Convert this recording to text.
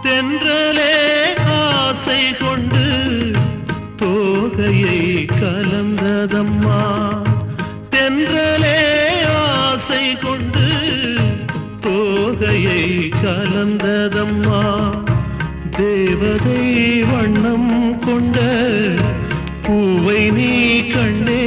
தென்றலே ஆசை கொண்டு தோகையை கலந்ததம்மா தென்றலே ஆசை கொண்டு தோகையை கலந்ததம்மா தேவதை வண்ணம் கொண்ட பூவை நீ கண்டே